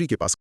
Factory के पास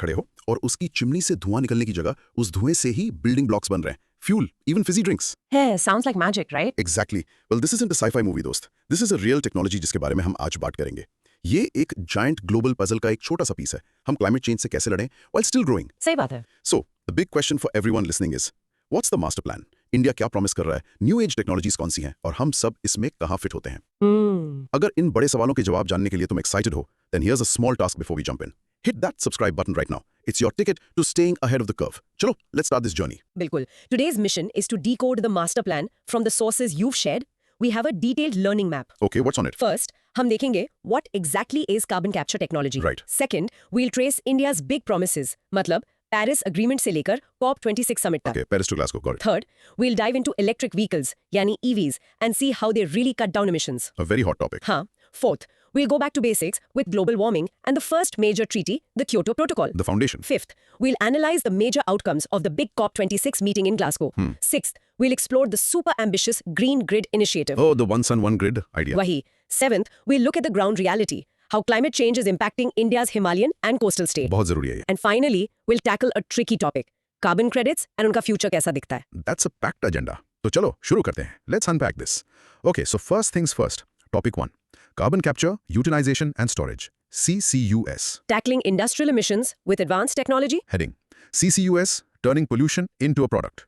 खड़े हो और उसकी चिमनी से धुआं निकलने की जगह उस धुएं से ही बिल्डिंग ब्लॉक्स बन रहे हैं, फ्यूल, इवन फिजी ड्रिंक्स। है, sounds like magic, right? Exactly. Well this isn't a sci-fi movie दोस्त, this is a real technology जिसके बारे में हम आज बात करेंगे। ये एक जायंट ग्लोबल पजल का एक छोटा सा पीस है, हम क्लाइमेट चेंज से कैसे लड़ें व्हाइल स्टिल ग्रोइंग। सही बात है। So the big question for everyone listening is what's the master plan? India क्या प्रॉमिस कर रहा है, न्यू एज टेक्नोलॉजीज कौन सी हैं और हम सब इसमें कहाँ फिट होते हैं? अगर इन बड़े सवालों के जवाब जानने के लिए तुम एक्साइटेड हो, then here's a small task before we jump in. Hit that subscribe button right now. It's your ticket to staying ahead of the curve. Chalo, let's start this journey. बिल्कुल। Today's mission is to decode the master plan from the sources you've shared. We have a detailed learning map. Okay, what's on it? First, हम देखेंगे what exactly is carbon capture technology. Right. Second, we'll trace India's big promises, मतलब Paris Agreement से लेकर COP26 summit तक. Okay, Paris to Glasgow, got it. Third, we'll dive into electric vehicles, यानी EVs, and see how they really cut down emissions. A very hot topic. हाँ. Fourth, we'll go back to basics with global warming and the first major treaty, the Kyoto Protocol. The foundation. Fifth, we'll analyze the major outcomes of the big COP26 meeting in Glasgow. Sixth, we'll explore the super ambitious Green Grid Initiative. Oh, the one sun, one grid idea. Wahi. Seventh, we'll look at the ground reality, how climate change is impacting India's Himalayan and coastal state. बहुत जरूरी है ये. And finally, we'll tackle a tricky topic, carbon credits and उनका future कैसा दिखता है. That's a packed agenda. तो चलो शुरू करते हैं. Let's unpack this. Okay, so first things first. Topic 1. Carbon capture, utilization and storage. CCUS. Tackling industrial emissions with advanced technology. Heading. CCUS, turning pollution into a product.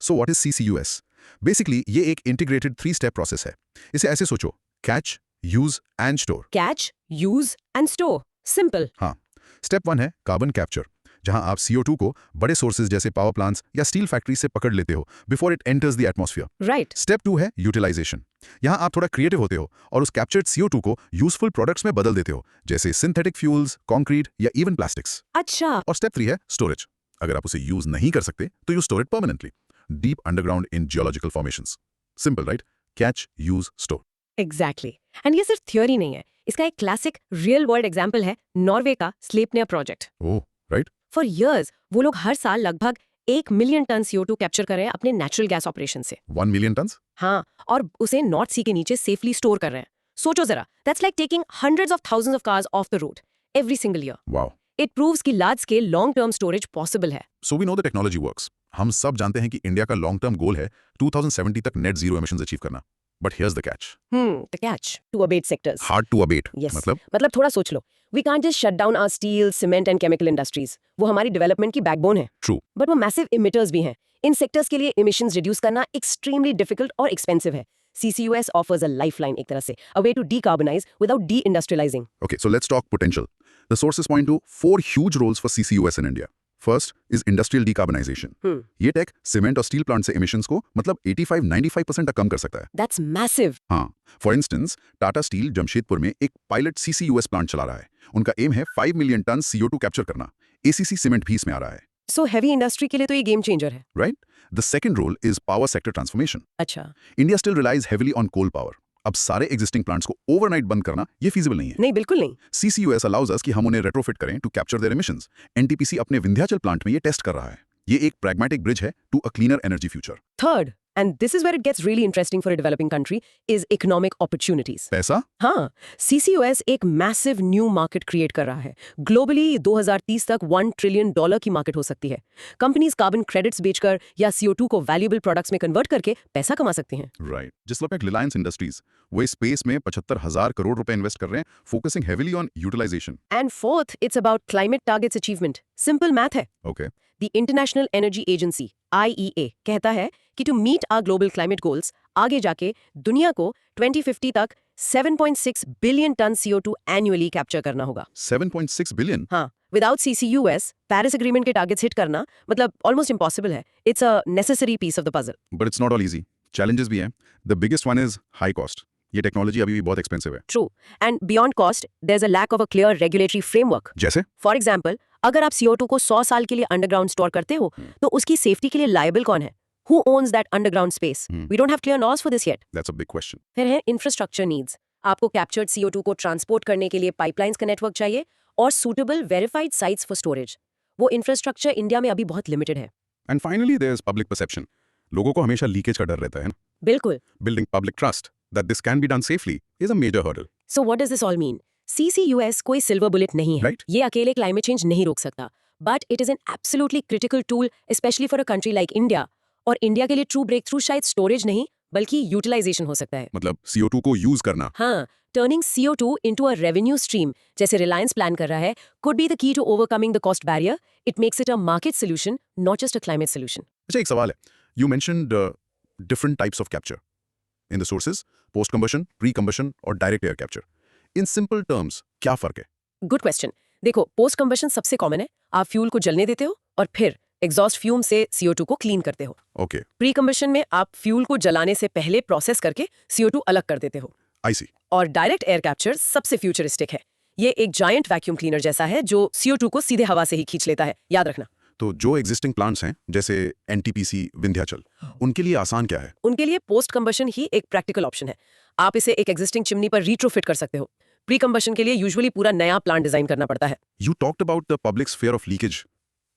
So what is CCUS? Basically, ये एक integrated 3-step process है. इसे ऐसे सोचो. Catch, use and store. Catch, use and store. Simple. हाँ. Step 1 है carbon capture, जहां आप CO2 को बड़े सोर्सेज जैसे पावर प्लांट्स या स्टील फैक्ट्री से पकड़ लेते हो before it enters the atmosphere. Right. Step 2 है यूटिलाइजेशन. यहां आप थोड़ा क्रिएटिव होते हो और उस कैप्चर्ड CO2 को यूजफुल प्रोडक्ट्स में बदल देते हो, जैसे सिंथेटिक फ्यूल्स, कंक्रीट या इवन प्लास्टिक्स. अच्छा. और स्टेप 3 है स्टोरेज. अगर आप उसे यूज नहीं कर सकते तो you store it permanently deep underground in geological formations. Simple right? Catch, use, store. Exactly. And ये सिर्फ थ्योरी नहीं है. इसका एक क्लासिक रियल वर्ल्ड एग्जांपल है नॉर्वे का Sleipner project. Oh right. For years वो लोग हर साल लगभग 1 मिलियन टन CO2 कैप्चर कर रहे हैं अपने नेचुरल गैस ऑपरेशन से. 1 मिलियन टन्स. हाँ, और उसे नॉर्थ सी के नीचे सेफली स्टोर कर रहे हैं. सोचो जरा, that's like taking hundreds of thousands of cars off the road every single year. Wow. It proves कि large scale long term storage possible है. So we know the technology works. हम सब जानते हैं कि इंडिया का लॉन्ग टर्म गोल है 2070 तक नेट जीरो एमिशंस अचीव करना. But here's the catch. The catch to abate sectors. Hard to abate. Yes. मतलब थोड़ा सोच लो. We can't just shut down our steel, cement and chemical industries. वो हमारी development की backbone है. ट्रू. बट वो massive इमिटर्स भी हैं. इन सेक्टर्स के लिए इमिशंस रिड्यूस करना एक्सट्रीमली डिफिकल्ट और एक्सपेंसिव है. CCUS offers a lifeline एक तरह से, a way to decarbonize without deindustrializing. Okay, so let's talk potential. The sources point to 4 huge roles for CCUS in India. First is industrial decarbonization. ये take cement और steel plant से emissions को मतलब 85-95% तक कम कर सकता है. That's massive. हाँ. For instance Tata steel Jamshedpur में एक पायलट CCUS प्लांट चला रहा है. उनका एम है 5 मिलियन टन CO2 कैप्चर करना. ACC सीमेंट भी इसमें आ रहा है. So heavy इंडस्ट्री के लिए तो ये गेम चेंजर है. Right? The second role is power sector transformation. अच्छा. India still relies heavily on coal power. अब सारे एग्जिस्टिंग प्लांट्स को ओवरनाइट बंद करना ये फीजिबल नहीं है. नहीं, बिल्कुल नहीं. CCUS allows us कि हम उन्हें रेट्रोफिट करें to capture their emissions. NTPC अपने विंध्याचल प्लांट में ये टेस्ट कर रहा है. ये एक pragmatic bridge है to a cleaner energy future. Third, and this is where it gets really interesting for a developing country, is economic opportunities. पैसा? हाँ, CCUS एक massive new market create कर रहा है. Globally 2030 तक $1 trillion की मार्केट हो सकती है. कंपनीज कार्बन क्रेडिट्स बेचकर या CO2 को वैल्यूएबल प्रोडक्ट्स में कन्वर्ट करके पैसा कमा सकती हैं. राइट. जिस लोग रिलायंस इंडस्ट्रीज वो स्पेस में 75,000 करोड़ रुपए इन्वेस्ट कर रहे हैं, focusing heavily on utilisation. And fourth, it's about climate targets achievement. Simple math है. Okay. The International Energy Agency IEA कहता है कि to meet our global climate goals, आगे जाके दुनिया को 2050 तक 7.6 billion ton CO2 annually capture करना होगा. 7.6 बिलियन. हाँ, विदाउट CCUS पेरिस एग्रीमेंट के टारगेट्स हिट करना मतलब ऑलमोस्ट इम्पॉसिबल है. It's a necessary piece of the puzzle. But it's not all easy. Challenges भी हैं. The biggest one is high cost. ये टेक्नोलॉजी अभी भी बहुत एक्सपेंसिव है. True. And beyond cost there is a lack of a clear regulatory framework. जैसे for example, अगर आप CO2 को 100 साल के लिए अंडरग्राउंड स्टोर करते हो तो उसकी सेफ्टी के लिए लायबल कौन है? Who owns that underground space? We don't have clear laws for this yet. That's a big question. फिर है इंफ्रास्ट्रक्चर नीड्स. आपको कैप्चर्ड CO2 को ट्रांसपोर्ट करने के लिए पाइपलाइंस का नेटवर्क चाहिए और suitable verified sites for storage. वो इंफ्रास्ट्रक्चर इंडिया में अभी बहुत लिमिटेड है. And finally there is public perception. लोगों को हमेशा लीकेज का डर रहता है ना. बिल्कुल. Building public trust that this can be done safely is a major hurdle. So what does this all mean? CCUS कोई सिल्वर बुलेट नहीं है। Right. ये अकेले क्लाइमेट चेंज नहीं रोक सकता, but it is an absolutely critical tool, specially for a country like India. और India के लिए ट्रू ब्रेक थ्रू शायद स्टोरेज नहीं बल्कि यूटिलाइजेशन हो सकता है। मतलब CO2 को यूज करना। हाँ, turning CO2 into a revenue stream जैसे रिलायंस प्लान कर रहा है could be the key to overcoming the cost barrier. It makes it a market solution, not just a climate solution. अच्छा, एक सवाल है। You mentioned different types of capture in the sources, post combustion, pre combustion और direct air capture. In simple terms, क्या फर्क है? Good question. देखो, post combustion सबसे कॉमन है। आप फ्यूल को जलने देते हो और फिर एग्जॉस्ट फ्यूम से CO2 को क्लीन करते हो। Okay, प्री कंबशन में आप फ्यूल को जलाने से पहले प्रोसेस करके CO2 अलग कर देते हो। I see. और डायरेक्ट एयर कैप्चर सबसे फ्यूचरिस्टिक है। ये एक जायंट वैक्यूम क्लीनर जैसा है जो CO2 को सीधे हवा से ही खींच लेता है, याद रखना। तो जो एग्जिस्टिंग प्लांट्स हैं जैसे NTPC विंध्याचल, उनके लिए आसान क्या है? उनके लिए पोस्ट कंबशन ही एक प्रैक्टिकल ऑप्शन है। आप इसे एक एग्जिस्टिंग चिमनी पर रिट्रोफिट कर सकते हो। प्री कंबशन के लिए यूजुअली पूरा नया प्लांट डिजाइन करना पड़ता है। You talked about the public's fear of leakage.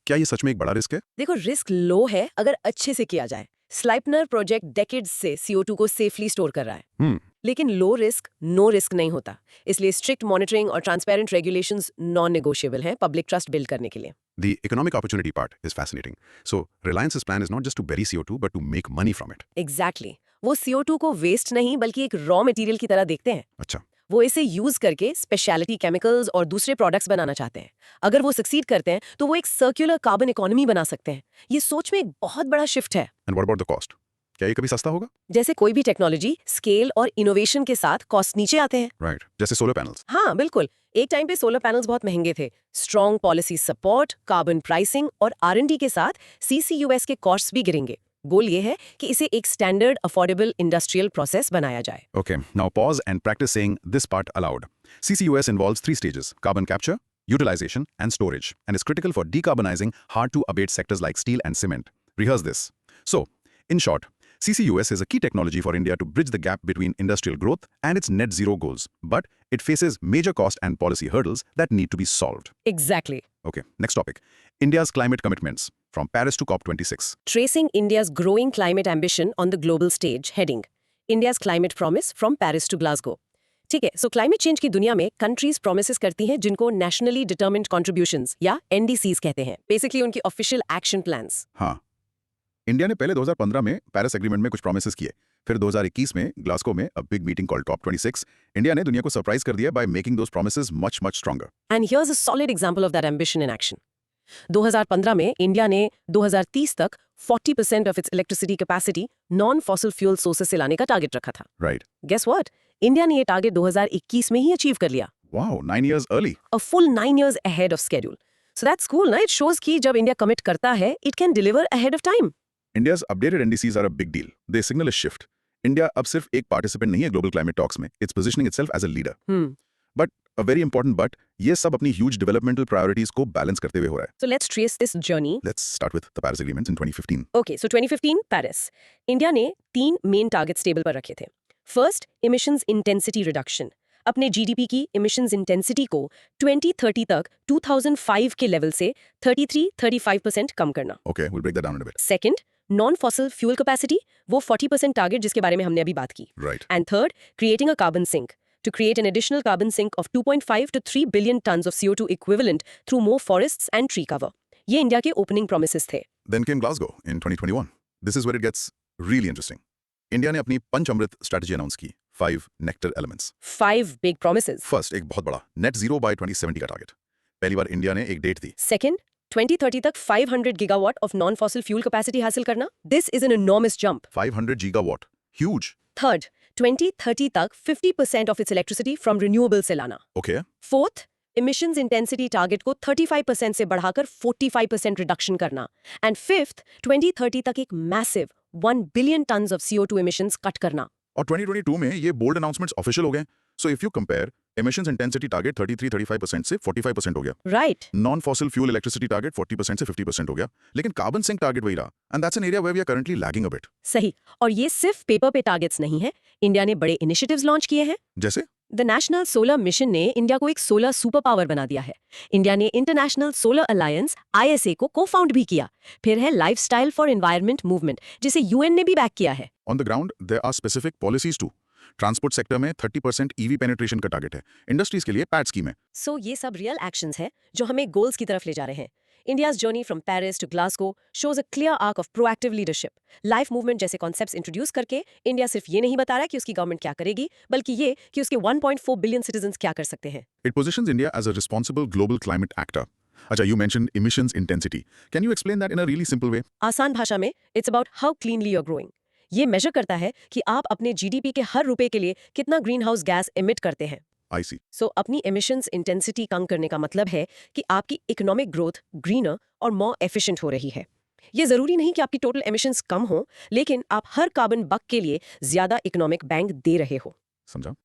क्या ये सच में एक बड़ा रिस्क है? देखो, रिस्क लो है अगर अच्छे से किया जाए। स्लाइपनर प्रोजेक्ट डेकेड्स से CO2 को सेफली स्टोर कर रहा है। लेकिन लो रिस्क नो रिस्क नहीं होता, इसलिए स्ट्रिक्ट मॉनिटरिंग और ट्रांसपेरेंट रेगुलेशंस नॉन नेगोशिएबल हैं पब्लिक ट्रस्ट बिल्ड करने के लिए। The economic opportunity part is fascinating. So, Reliance's plan is not just to bury CO2 but to make money from it. Exactly वो CO2 को waste नहीं बल्कि एक raw material की तरह देखते हैं। अच्छा, वो इसे यूज करके स्पेशलिटी केमिकल्स और दूसरे प्रोडक्ट्स बनाना चाहते हैं। अगर वो सक्सीड करते हैं तो वो एक सर्कुलर कार्बन इकोनॉमी बना सकते हैं। ये सोच में एक बहुत बड़ा शिफ्ट है। and what about the cost? क्या ये कभी सस्ता होगा? जैसे कोई भी टेक्नोलॉजी स्केल और इनोवेशन के साथ कॉस्ट नीचे आते हैं। Right. जैसे सोलर पैनल्स। हाँ बिल्कुल, एक टाइम पे सोलर पैनल्स बहुत महंगे थे। Strong policy support, carbon pricing और R&D के साथ CCUS के कॉस्ट्स भी गिरेंगे। गोल ये है कि इसे एक स्टैंडर्ड अफोर्डेबल इंडस्ट्रियल प्रोसेस बनाया जाए। Okay, now pause and practice saying this part aloud. CCUS involves 3 stages: carbon capture, utilization, and storage, and is critical for decarbonizing hard-to-abate sectors like steel and cement. Rehearse this. So, in short, CCUS is a key technology for India to bridge the gap between industrial growth and its net zero goals, but it faces major cost and policy hurdles that need to be solved. Exactly. Okay, next topic. India's climate commitments from Paris to COP26. Tracing India's growing climate ambition on the global stage, heading India's climate promise from Paris to Glasgow. ठीक है, सो climate change की दुनिया में countries promises करती हैं जिनको nationally determined contributions या NDCs कहते हैं, बेसिकली उनकी ऑफिशियल एक्शन प्लान्स। हाँ, इंडिया ने पहले 2015 में पेरिस एग्रीमेंट में कुछ प्रोमिसेस किए, फिर 2021 में ग्लासगो में a big meeting called COP26, India ने दुनिया को सरप्राइज कर दिया by making those promises much stronger. And here's a solid example of that ambition in action. 2015 में इंडिया ने 2030 तक 40% of its electricity capacity non fossil fuel sources से लाने का टारगेट रखा था। राइट। गेस व्हाट, इंडिया ने ये टारगेट 2021 में ही अचीव कर लिया। Wow, 9 years early. A full 9 years ahead of schedule. So that's cool, ना? It shows कि जब इंडिया कमिट करता है, it can deliver ahead of time. India's updated NDCs are a big deal. They signal a shift. India अब सिर्फ एक participant नहीं है ग्लोबल क्लाइमेट टॉक्स में, it's positioning itself as a leader. But a very important but, ये सब अपनी huge developmental priorities को बैलेंस करते हुए हो रहा है। So let's trace this journey. Let's start with the Paris Agreements in 2015. Okay, so 2015 Paris. India ने 3 मेन टारगेट्स टेबल पर रखे थे। First, emissions intensity reduction. अपने GDP की इमिशंस इंटेंसिटी को 2030 तक 2005 के लेवल से 33-35% कम करना। Okay, we'll break that down in a bit. Second, non fossil fuel capacity, वो 40% टारगेट जिसके बारे में हमने अभी बात की। Right. And third, creating a carbon sink to create an additional carbon sink of 2.5 to 3 billion tons of CO2 equivalent through more forests and tree cover. ये India के ओपनिंग प्रोमिसेस थे। Then came Glasgow in 2021. This is where it gets really interesting. India ने अपनी panchamrit strategy announce की, 5 nectar elements. 5 big promises. First, एक बहुत बड़ा net zero by 2070 का टारगेट। पहली बार इंडिया ने एक डेट दी। Second, 2030 तक 500 gigawatt of non-fossil fuel capacity हासिल करना. This is an enormous jump. 500 gigawatt, huge. Third, 2030 तक 50% of its electricity from renewable से लाना. Okay, Fourth, emissions intensity target को 35% से बढ़ाकर 45% reduction करना. And fifth, 2030 तक एक massive 1 billion tons of CO2 emissions cut करना. और 2022 में ये बोल्ड अनाउंसमेंट्स ऑफिशियल हो गए। So if you compare, emissions intensity target 33-35% से 45% हो गया। Right. Non fossil fuel electricity target 40% से 50% हो गया, लेकिन कार्बन सिंक टारगेट वही रहा, and that's an area where we are currently lagging a bit. सही। और ये सिर्फ पेपर पे टारगेट्स नहीं है, इंडिया ने बड़े इनिशिएटिव्स लॉन्च किए हैं। जैसे द नेशनल सोलर मिशन ने इंडिया को एक सोलर सुपर पावर बना दिया है। इंडिया ने इंटरनेशनल सोलर अलायंस ISA को को-फाउंड भी किया। फिर है लाइफस्टाइल फॉर एनवायरनमेंट मूवमेंट, जिसे UN ने भी बैक किया है। On the ground there are specific policies too. Transport sector में 30% ईवी पेनिट्रेशन का टारगेट है। इंडस्ट्रीज के लिए पैड स्कीम है। सो ये सब रियल एक्शंस हैं जो हमें गोल्स की तरफ ले जा रहे हैं। India's journey from Paris to Glasgow shows a clear arc of proactive leadership. Life movement जैसे कॉन्सेप्ट्स इंट्रोड्यूस करके इंडिया सिर्फ ये नहीं बता रहा है कि उसकी गवर्नमेंट क्या करेगी, बल्कि ये कि उसके 1.4 बिलियन सिटीजंस क्या कर सकते हैं। It positions India as a responsible global climate actor. Acha, you mentioned emissions intensity. Can you explain that in a really simple way? आसान भाषा में it's about how cleanly you are growing. ये measure करता है कि आप अपने GDP के हर रुपए के लिए कितना ग्रीन हाउस गैस एमिट करते हैं। I see. सो अपनी एमिशंस इंटेंसिटी कम करने का मतलब है कि आपकी इकोनॉमिक ग्रोथ ग्रीनर और मोर एफिशिएंट हो रही है। ये जरूरी नहीं कि आपकी टोटल एमिशंस कम हो, लेकिन आप हर कार्बन बक के लिए ज्यादा इकोनॉमिक बैंक दे रहे हो। Samjha?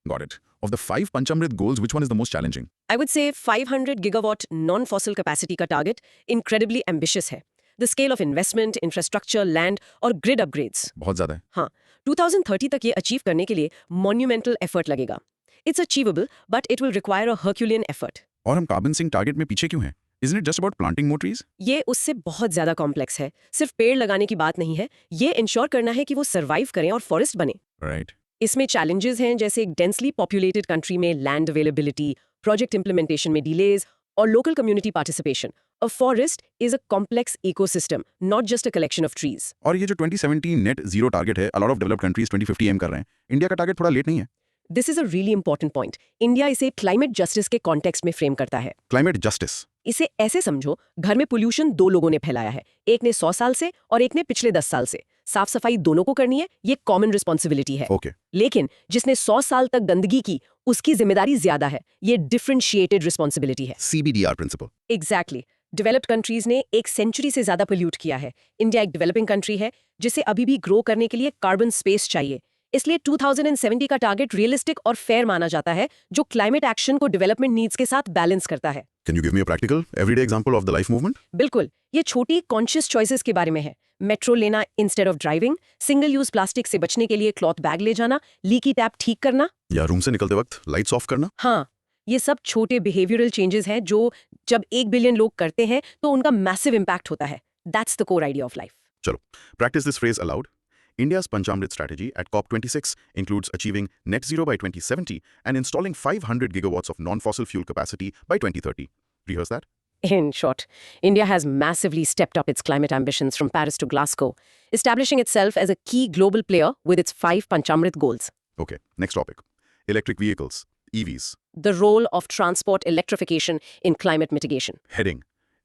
Got it. Of the 5 Panchamrit goals, which one is the most challenging? I would say 500 gigawatt non-fossil capacity का टारगेट incredibly ambitious है। The scale of investment, infrastructure, land और grid upgrades। बहुत ज्यादा है। हाँ, 2030 तक ये अचीव करने के लिए monumental effort लगेगा। It's achievable, but it will require a Herculean effort। और हम कार्बन सिंक टारगेट में पीछे क्यों हैं? Isn't it just about planting more trees? ये उससे बहुत ज्यादा कॉम्प्लेक्स है। सिर्फ पेड़ लगाने की बात नहीं है, ये इंश्योर करना है कि वो सर्वाइव करें और फॉरेस्ट बने। Right. इसमें चैलेंजेस हैं जैसे एक डेंसली पॉपुलेटेड कंट्री में लैंड अवेलेबिलिटी, प्रोजेक्ट इंप्लीमेंटेशन में डिलेज और local community participation. A forest is a complex ecosystem, not just a collection of trees. और ये जो 2017 नेट जीरो टारगेट है, a lot of developed countries 2050 aim कर रहे हैं। इंडिया का टारगेट थोड़ा लेट नहीं है? This is a really important point. India इसे क्लाइमेट जस्टिस के कॉन्टेक्स्ट में फ्रेम करता है। Climate justice. इसे ऐसे समझो, घर में पोल्यूशन 2 लोगों ने फैलाया है, एक ने 100 साल से और एक ने पिछले 10 साल से। साफ सफाई दोनों को करनी है, ये कॉमन रिस्पॉन्सिबिलिटी है। Okay. लेकिन जिसने 100 साल तक गंदगी की, उसकी जिम्मेदारी ज्यादा है। ये डिफरेंशिएटेड रिस्पॉन्सिबिलिटी है। CBDR principle. Exactly. Developed countries ने एक सेंचुरी से ज्यादा पोल्यूट किया है। इंडिया एक डेवलपिंग कंट्री है जिसे अभी भी ग्रो करने के लिए कार्बन स्पेस चाहिए। इसलिए 2070 का टारगेट रियलिस्टिक और फेयर माना जाता है, जो क्लाइमेट एक्शन को डेवलपमेंट नीड्स के साथ बैलेंस करता है। Can you give me a practical, everyday example of the life movement? बिल्कुल, ये छोटी कॉन्शियस चॉइसेस के बारे में है। मेट्रो लेना instead of driving, single use plastic से बचने के लिए क्लॉथ बैग ले जाना, लीकी टैप ठीक करना। या रूम से निकलते वक्त लाइट्स ऑफ करना? हाँ, ये सब छोटे बिहेवियरल चेंजेस हैं जो जब 1 बिलियन लोग करते हैं तो उनका मैसिव इम्पैक्ट होता है। That's the core idea of life. चलो, practice this phrase aloud. India's Panchamrit strategy at COP26 includes achieving net zero by 2070 and installing 500 gigawatts of non-fossil fuel capacity by 2030. Rehearse that? In short, India has massively stepped up its climate ambitions from Paris to Glasgow, establishing itself as a key global player with its 5 Panchamrit goals. Okay, next topic. Electric vehicles, EVs. The role of transport electrification in climate mitigation. Heading: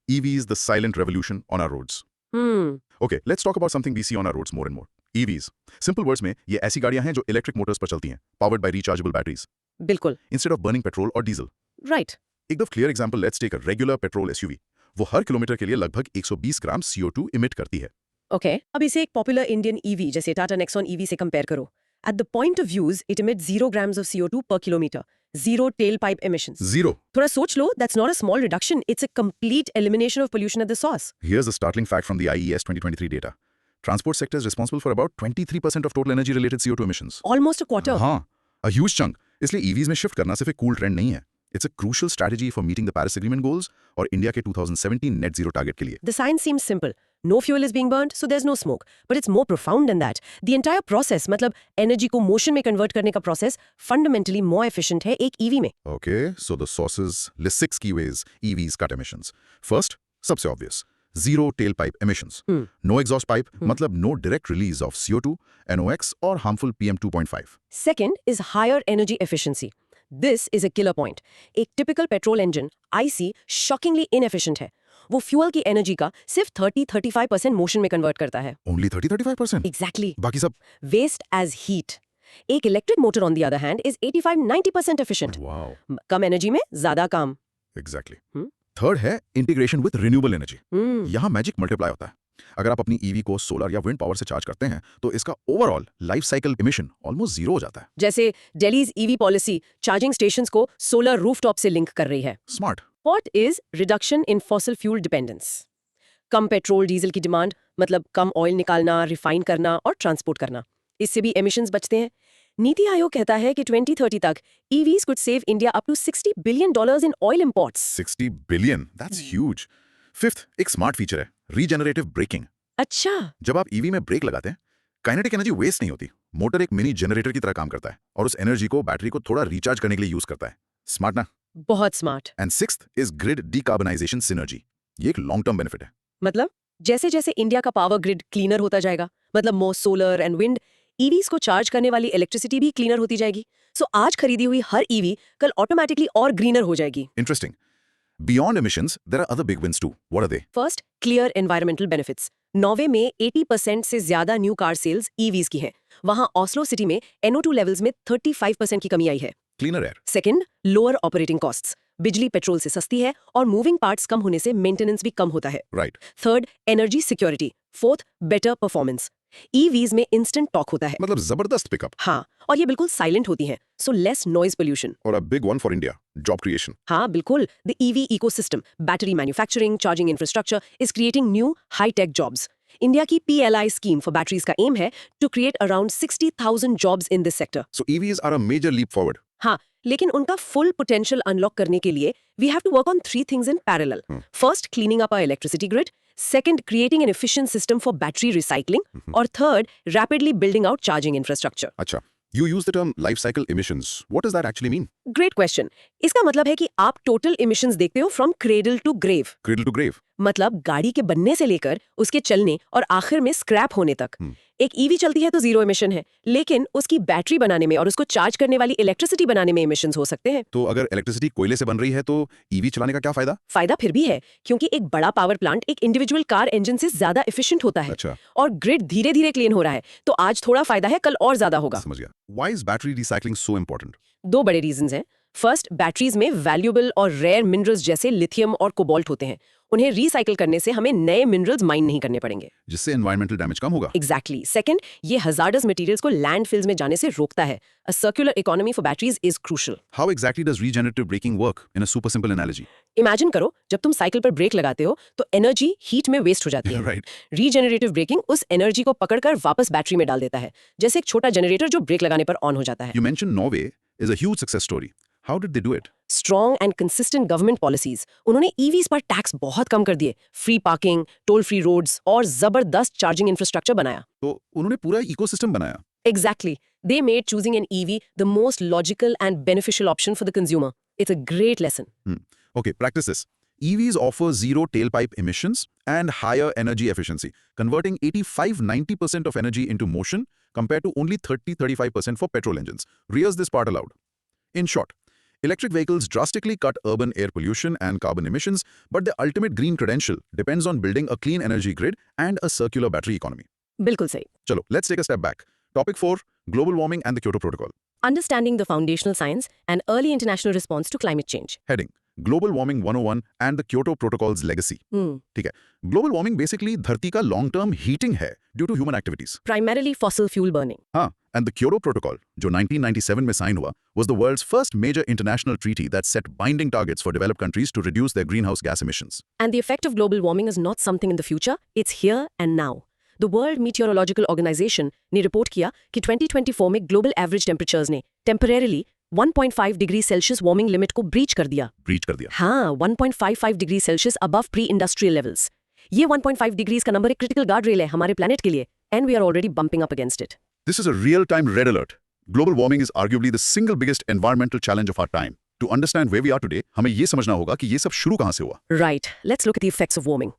EVs, the silent revolution on our roads. Okay, let's talk about something we see on our roads more and more. EVs. Simple words में ये ऐसी गाड़ियां हैं जो electric Motors पर चलती हैं, powered by rechargeable batteries, बिल्कुल, instead of burning petrol or diesel. Right. एक दो clear example, let's take a regular petrol SUV. वो हर किलोमीटर के लिए लगभग 120 ग्राम CO2 इमिट करती है। ओके, अब इसे एक पॉपुलर इंडियन ईवी जैसे टाटा नेक्सॉन ईवी से कंपेयर करो। At the point of use it emits 0 grams of CO2 per kilometer, zero tailpipe emissions. Zero. थोड़ा सोच लो, that's not a small reduction, it's a complete elimination of pollution at the source. Here's a startling fact from the IES 2023 data. Transport sector is responsible for about 23% of total energy-related CO2 emissions. Almost a quarter. हाँ, a huge chunk. इसलिए EVs में shift करना सिर्फ एक cool trend नहीं है. It's a crucial strategy for meeting the Paris Agreement goals और India के 2017 net zero target के लिए. The science seems simple. No fuel is being burnt, so there's no smoke. But it's more profound than that. The entire process, मतलब energy को motion में convert करने का process, fundamentally more efficient है एक EV में. Okay, so the sources list 6 key ways EVs cut emissions. First, सबसे obvious. Zero tailpipe emissions. No exhaust pipe, मतलब no direct release of CO2, NOx और harmful PM 2.5. Second is higher energy efficiency. This is a killer point. एक typical petrol engine, IC, shockingly inefficient है. वो fuel की energy का सिर्फ 30-35% motion में convert करता है. Only 30-35%? Exactly. बाकी सब? Waste as heat. एक electric motor on the other hand is 85-90% efficient. Wow. Come energy में ज्यादा काम. Exactly. थर्ड है इंटीग्रेशन विद रिन्यूएबल एनर्जी. यहाँ मैजिक मल्टीप्लाई होता है. अगर आप अपनी ईवी को सोलर या विंड पावर से चार्ज करते हैं तो इसका overall life cycle emission almost zero हो जाता है. जैसे Delhi's EV policy charging stations को सोलर रूफटॉप से लिंक कर रही है. Smart. What is reduction in fossil fuel dependence. Come petrol diesel की डिमांड, मतलब कम ऑयल निकालना, रिफाइन करना और ट्रांसपोर्ट करना. इससे भी एमिशंस बचते हैं. नीति आयोग कहता है कि 2030 तक EVs could save India up to $60 billion in oil imports. 60 billion, that's huge. Fifth, एक स्मार्ट फीचर है, रीजेनरेटिव ब्रेकिंग. अच्छा. जब आप ईवी में ब्रेक लगाते हैं, काइनेटिक एनर्जी वेस्ट नहीं होती, मोटर एक मिनी जनरेटर की तरह काम करता है और उस एनर्जी को बैटरी को थोड़ा रिचार्ज करने के लिए यूज करता है। स्मार्ट ना? बहुत smart. And sixth is grid decarbonisation synergy. ये एक लॉन्ग टर्म बेनिफिट है। मतलब जैसे जैसे इंडिया का पावर ग्रिड क्लीनर होता जाएगा, मतलब मोर सोलर एंड विंड, ईवीज को चार्ज करने वाली इलेक्ट्रिसिटी भी क्लीनर होती जाएगी। सो आज खरीदी हुई हर ईवी कल ऑटोमेटिकली और ग्रीनर हो जाएगी। Interesting. Beyond emissions there are other big wins too. What are they? First, clear environmental benefits. Norway में 80% से ज्यादा न्यू कार सेल्स ईवीज की हैं। वहां ऑस्लो सिटी में NO2 लेवल्स में 35% की कमी आई है। Cleaner air. Second, lower operating costs. बिजली पेट्रोल से सस्ती है और मूविंग पार्ट्स कम होने से मेंटेनेंस भी कम होता है। Right. Third, energy security. Fourth, better performance. EVs में इंस्टेंट टॉक होता है। मतलब जबरदस्त पिकअप। हाँ, और ये बिल्कुल साइलेंट होती हैं, सो लेस नॉइज पोल्यूशन। और a big one for India, job creation. हाँ बिल्कुल, the EV ecosystem, battery manufacturing, charging infrastructure is creating new high-tech jobs. India की PLI स्कीम फॉर बैटरीज का एम है to create around 60,000 jobs in this sector. So EVs are a major leap forward. हाँ, लेकिन उनका full potential unlock करने के लिए we have to work on 3 things in parallel. First, cleaning up our electricity grid. Second, creating an efficient system for battery recycling. और third, rapidly building out charging infrastructure. अच्छा, you use the term life cycle emissions. What does that actually mean? Great question. इसका मतलब है कि आप total emissions देखते हो from cradle to grave. Cradle to grave. मतलब गाड़ी के बनने से लेकर उसके चलने और आखिर में स्क्रैप होने तक। एक ईवी चलती है तो जीरो इमिशन है, लेकिन उसकी बैटरी बनाने में और उसको चार्ज करने वाली इलेक्ट्रिसिटी बनाने में इमिशंस हो सकते हैं। तो अगर इलेक्ट्रिसिटी कोयले से बन रही है तो ईवी चलाने का क्या फायदा? फायदा फिर भी है, क्योंकि एक बड़ा पावर प्लांट एक इंडिविजुअल कार इंजन से ज्यादा एफिशिएंट होता है। अच्छा, और ग्रिड धीरे धीरे क्लीन हो रहा है, तो आज थोड़ा फायदा है, कल और ज्यादा होगा। समझ गया। Why is battery recycling so important? 2 बड़े रीजंस हैं। फर्स्ट, बैटरीज में वैल्यूएबल और रेयर मिनरल्स जैसे लिथियम और कोबाल्ट होते हैं। उन्हें रिसाइकिल करने से हमें नए मिनरल्स माइन नहीं करने पड़ेंगे। जिससे एनवायरमेंटल डैमेज कम होगा। एग्जैक्टली। सेकंड, ये हजार्डस मटेरियल्स को लैंडफिल्स में जाने से रोकता है। A circular economy for batteries is crucial. How exactly does regenerative braking work in a super simple analogy? Imagine करो, जब तुम साइकिल पर ब्रेक लगाते हो तो एनर्जी हीट में वेस्ट हो जाती है। Right. रीजेनरेटिव ब्रेकिंग उस एनर्जी को पकड़कर वापस बैटरी में डाल देता है, जैसे एक छोटा जनरेटर जो ब्रेक लगाने पर ऑन हो जाता है। You mentioned Norway is a huge success story. How did they do it? Strong and consistent government policies. उन्होंने ईवीज पर टैक्स बहुत कम कर दिए, free parking, toll free roads और जबरदस्त चार्जिंग इंफ्रास्ट्रक्चर बनाया। तो उन्होंने पूरा इकोसिस्टम बनाया। Exactly. They made choosing an EV the most logical and beneficial option for the consumer. It's a great lesson. Okay, practice this. EVs offer zero tailpipe emissions and higher energy efficiency, converting 85-90% of energy into motion compared to only 30-35% for petrol engines. Rehearse this part aloud. In short, electric vehicles drastically cut urban air pollution and carbon emissions, but the ultimate green credential depends on building a clean energy grid and a circular battery economy. बिल्कुल सही। Chalo, let's take a step back. Topic 4, global warming and the Kyoto Protocol. Understanding the foundational science and early international response to climate change. Heading, Global Warming 101 and the Kyoto Protocol's legacy. ठीक है, global warming basically धरती का long term heating है due to human activities. Primarily fossil fuel burning. हाँ, and the Kyoto protocol जो 1997 में sign हुआ was the world's first major international treaty that set binding targets for developed countries to reduce their greenhouse gas emissions. And the effect of global warming is not something in the future, it's here and now. The World Meteorological Organization ने report किया कि 2024 में global average temperatures ने temporarily 1.5 degree Celsius warming limit को breach कर दिया। Breach कर दिया। हाँ, 1.55 degree Celsius above pre industrial levels. ये 1.5 डिग्रीज का नंबर एक क्रिटिकल गार्ड रेल है हमारे प्लेनेट के लिए, and we are already bumping up against it. This is a real-time red alert. Global warming is arguably the single biggest environmental challenge of our time. To understand where we are today, हमें ये समझना होगा कि ये सब शुरू कहाँ से हुआ। Right, let's look at the effects of warming.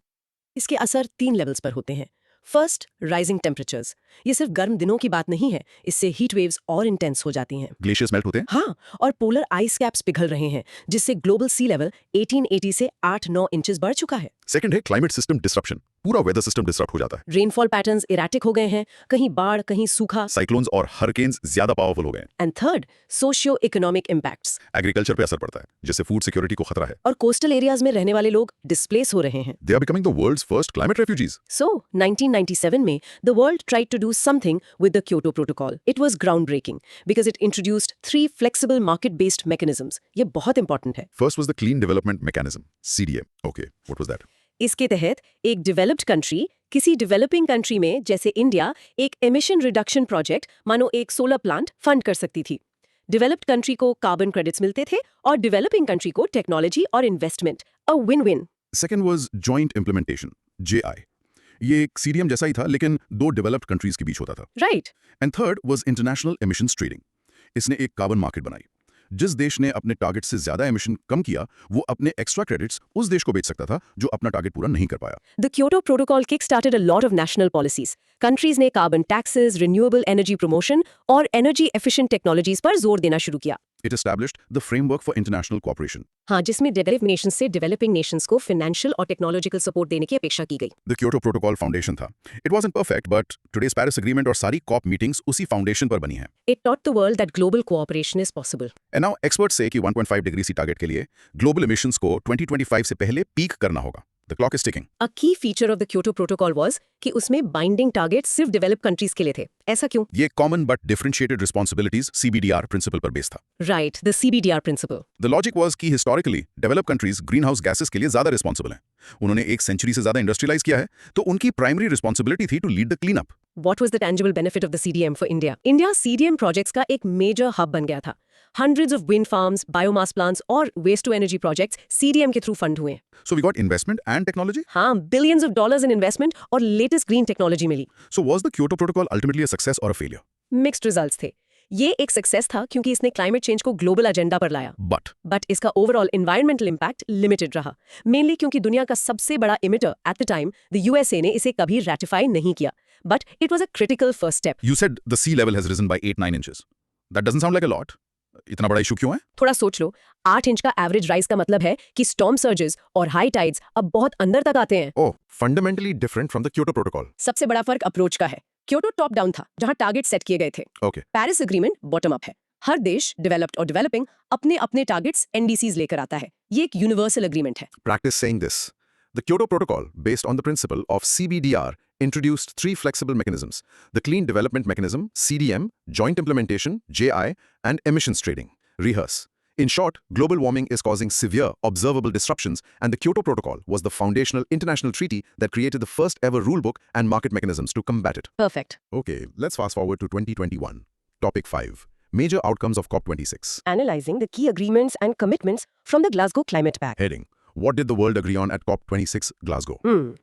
इसके असर 3 लेवल्स पर होते हैं। First, rising temperatures. ये सिर्फ गर्म दिनों की बात नहीं है, इससे हीट वेव्स और इंटेंस हो जाती हैं। ग्लेशियर्स मेल्ट होते हैं। हाँ, और पोलर आइस कैप्स पिघल रहे हैं, जिससे ग्लोबल सी लेवल 1880 से 8-9 इंचेस बढ़ चुका है। सेकंड है क्लाइमेट सिस्टम डिसरप्शन। पूरा वेदर सिस्टम डिसरप्ट हो जाता है। रेनफॉल पैटर्न्स इरेटिक हो गए हैं, कहीं बाढ़, कहीं सूखा। साइक्लोन्स और हरिकेन्स ज्यादा पावरफुल हो गए हैं। And third, socio economic impacts. Agriculture पे असर पड़ता है, जिससे फूड सिक्योरिटी को खतरा है। और कोस्टल एरियाज में रहने वाले लोग डिस्प्लेस हो रहे हैं। They are becoming the world's first climate refugees. So, 1997 में the world tried to do something with the Kyoto Protocol. It was groundbreaking because it introduced 3 flexible market-based mechanisms. ये बहुत important है। First was the Clean Development Mechanism, CDM. Okay, what was that? इसके तहत एक developed country किसी developing country में जैसे India एक एमिशन रिडक्शन प्रोजेक्ट मानो एक सोलर प्लांट फंड कर सकती थी। डेवलप्ड कंट्री को कार्बन क्रेडिट्स मिलते थे और डेवलपिंग कंट्री को टेक्नोलॉजी और investment, a win win. Second was Joint Implementation, JI. ये एक CDM जैसा ही था, लेकिन 2 डेवलप्ड कंट्रीज के बीच होता था। Right. And third was international emissions trading. इसने एक कार्बन मार्केट बनाई। जिस देश ने अपने टारगेट से ज्यादा एमिशन कम किया, वो अपने एक्स्ट्रा क्रेडिट्स उस देश को बेच सकता था जो अपना टारगेट पूरा नहीं कर पाया। The Kyoto Protocol kick-started a lot of national policies. Countries ने carbon taxes, renewable energy promotion और एनर्जी एफिशिएंट टेक्नोलॉजीज पर जोर देना शुरू किया। It established the framework for international cooperation. हाँ, जिसमें डेवलप्ड नेशंस से डेवलपिंग नेशंस को फाइनेंशियल और टेक्नोलॉजिकल सपोर्ट देने की अपेक्षा की गई। The Kyoto Protocol Foundation था। It wasn't perfect, but today's Paris Agreement और सारी COP meetings उसी फाउंडेशन पर बनी हैं। It taught the world that global cooperation is possible. And now experts say कि 1.5 डिग्री सी टारगेट के लिए ग्लोबल emissions को 2025 से पहले पीक करना होगा। The clock is ticking. A key feature of the Kyoto Protocol was कि उसमें बाइंडिंग टारगेट सिर्फ डेवलप्ड कंट्रीज के लिए थे। ऐसा क्यों? ये Common but Differentiated Responsibilities (CBDR) principle पर बेस था। Right, the CBDR principle. The logic was कि historically developed countries green house gases के लिए ज्यादा रिस्पॉन्सिबल हैं। उन्होंने एक सेंचुरी से ज्यादा इंडस्ट्रियलाइज किया है, तो उनकी प्राइमरी रिस्पॉन्सिबिलिटी थी to lead the clean up. What was the tangible benefit of the CDM for India? India CDM projects का एक मेजर हब बन गया था। Hundreds of wind farms, biomass plants और waste to energy projects CDM के through fund हुए। So we got investment and technology? हाँ, billions of dollars in investment और latest green technology मिली। So was the Kyoto Protocol ultimately a success or a failure? Mixed results थे। ये एक success था क्योंकि इसने क्लाइमेट चेंज को ग्लोबल एजेंडा पर लाया। बट इसका ओवरऑल एनवायरमेंटल इम्पैक्ट लिमिटेड रहा, मेनली क्योंकि दुनिया का सबसे बड़ा emitter at the time the USA ने इसे कभी रैटिफाई नहीं किया। But it was a critical first step. You said the sea level has risen by 8-9 inches. That doesn't sound like a lot. इतना बड़ा इशू क्यों है? थोड़ा सोच लो, 8 इंच का एवरेज राइज का मतलब है कि स्टॉर्म सर्जेस और हाई टाइड्स अब बहुत अंदर तक आते हैं। Oh, fundamentally different from the Kyoto Protocol. सबसे बड़ा फर्क अप्रोच का है। क्योटो टॉप डाउन था, जहां टारगेट सेट किए गए थे। Okay. Paris agreement bottom up है। हर देश डेवलप्ड और डेवलपिंग अपने अपने टारगेट्स एनडीसीज लेकर आता है। ये एक यूनिवर्सल एग्रीमेंट है। Practice saying this. The Kyoto Protocol, based on the principle of CBDR, introduced 3 flexible mechanisms: the Clean Development Mechanism (CDM), Joint Implementation (JI), and Emissions Trading (Rehearse). In short, global warming is causing severe, observable disruptions, and the Kyoto Protocol was the foundational international treaty that created the first ever rulebook and market mechanisms to combat it. Perfect. Okay, let's fast forward to 2021. Topic 5. Major outcomes of COP26. Analyzing the key agreements and commitments from the Glasgow Climate Pact. Heading: What did the world agree on at COP26 Glasgow?